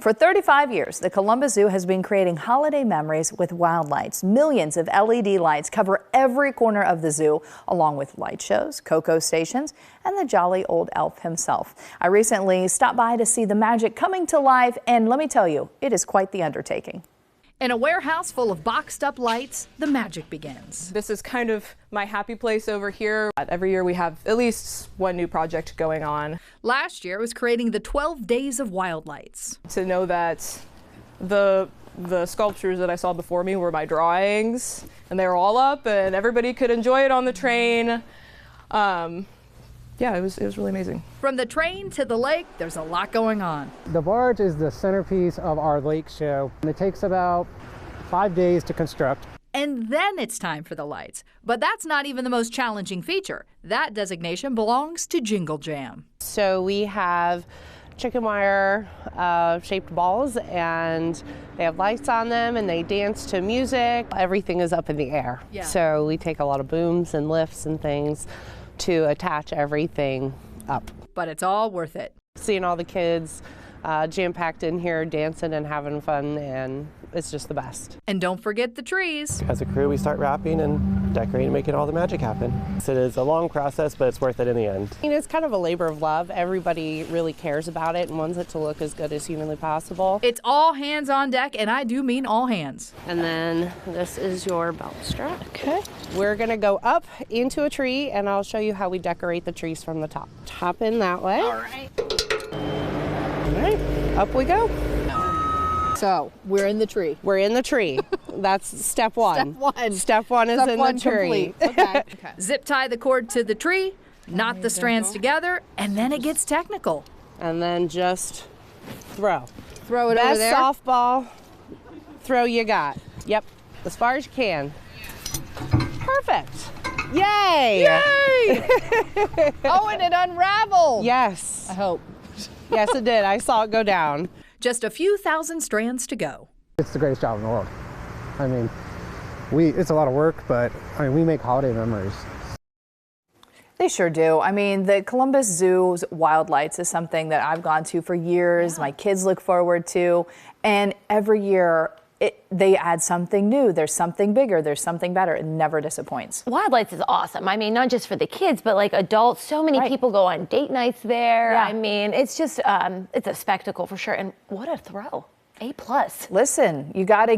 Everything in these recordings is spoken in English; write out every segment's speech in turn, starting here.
For 35 years, the Columbus Zoo has been creating holiday memories with Wildlights. Millions of LED lights cover every corner of the zoo, along with light shows, cocoa stations, and the jolly old elf himself. I recently stopped by to see the magic coming to life, and let me tell you, it is quite the undertaking. In a warehouse full of boxed up lights, the magic begins. This is kind of my happy place over here. Every year we have at least one new project going on. Last year was creating the 12 Days of Wildlights. To know that the sculptures that I saw before me were my drawings, and they were all up and everybody could enjoy it on the train. Yeah, it was really amazing. From the train to the lake, there's a lot going on. The barge is the centerpiece of our lake show. It takes about 5 days to construct. And then it's time for the lights. But that's not even the most challenging feature. That designation belongs to Jingle Jam. So we have chicken wire shaped balls, and they have lights on them and they dance to music. Everything is up in the air. Yeah. So we take a lot of booms and lifts and things to attach everything up. But it's all worth it. Seeing all the kids jam-packed in here dancing and having fun, and it's just the best. And don't forget the trees. As a crew, we start wrapping and decorating, making all the magic happen. So it is a long process, but it's worth it in the end. I mean, it's kind of a labor of love. Everybody really cares about it and wants it to look as good as humanly possible. It's all hands on deck, and I do mean all hands. And then this is your belt strap. Okay. We're gonna go up into a tree, and I'll show you how we decorate the trees from the top. Top in that way. All right. All right, up we go. So we're in the tree. We're in the tree. That's step one. Step one. Step one is in the tree. Okay. Zip tie the cord to the tree, knot the strands together, and then it gets technical. And then just throw. Throw it Best over there. softball throw you got. Yep, as far as you can. Perfect. Yay! Yay! Oh, and it unraveled. Yes. I hope. Yes, it did. I saw it go down. Just a few thousand strands to go. It's the greatest job in the world. I mean, it's a lot of work, but I mean, we make holiday memories. They sure do. I mean, the Columbus Zoo's Wildlights is something that I've gone to for years. Yeah. My kids look forward to, and every year they add something new. There's something bigger. There's something better. It never disappoints. Wildlights is awesome. I mean, not just for the kids, but like adults. So many people go on date nights there. Yeah. I mean, it's just, it's a spectacle for sure. And what a throw. A+. Listen, you gotta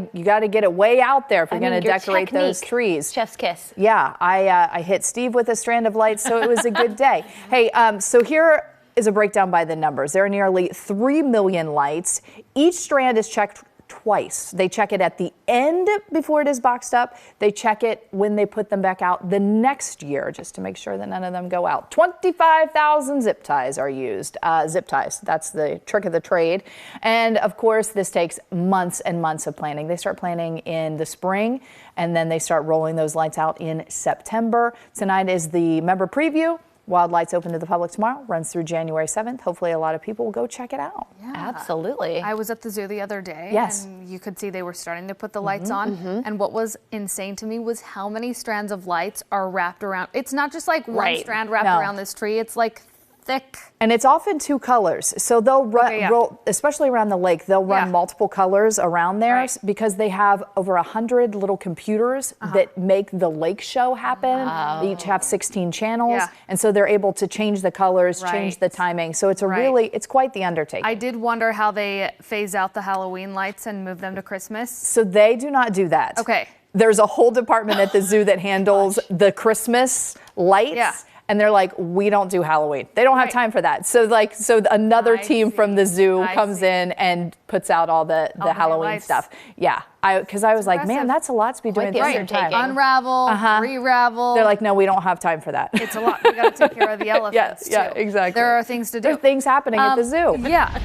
get it way out there if you're gonna decorate those trees. Chef's kiss. Yeah, I hit Steve with a strand of lights, so it was a good day. Hey, so here is a breakdown by the numbers. There are nearly 3 million lights. Each strand is checked twice. They check it at the end before it is boxed up. They check it when they put them back out the next year, just to make sure that none of them go out. 25,000 zip ties are used. Zip ties, that's the trick of the trade. And of course, this takes months and months of planning. They start planning in the spring, and then they start rolling those lights out in September. Tonight is the member preview. Wildlights open to the public tomorrow, runs through January 7th. Hopefully a lot of people will go check it out. Yeah. Absolutely. I was at the zoo the other day, yes, and you could see they were starting to put the lights on. And what was insane to me was how many strands of lights are wrapped around. It's not just like one strand wrapped around this tree. It's like thick. And it's often 2 colors. So they'll run, especially around the lake, they'll run multiple colors around there because they have over 100 little computers that make the lake show happen. They each have 16 channels. And so they're able to change the colors, change the timing. So it's it's quite the undertaking. I did wonder how they phase out the Halloween lights and move them to Christmas. So they do not do that. Okay. There's a whole department at the zoo that handles the Christmas lights. Yeah. And they're like, we don't do Halloween. They don't have time for that. So another team from the zoo comes in and puts out all the Halloween stuff. Yeah, because I was like, man, that's a lot to be doing at the same time. Unravel, re-ravel. They're like, no, we don't have time for that. It's a lot. We got to take care of the elephants too. Yeah, exactly. There are things to do. There's things happening at the zoo. Yeah.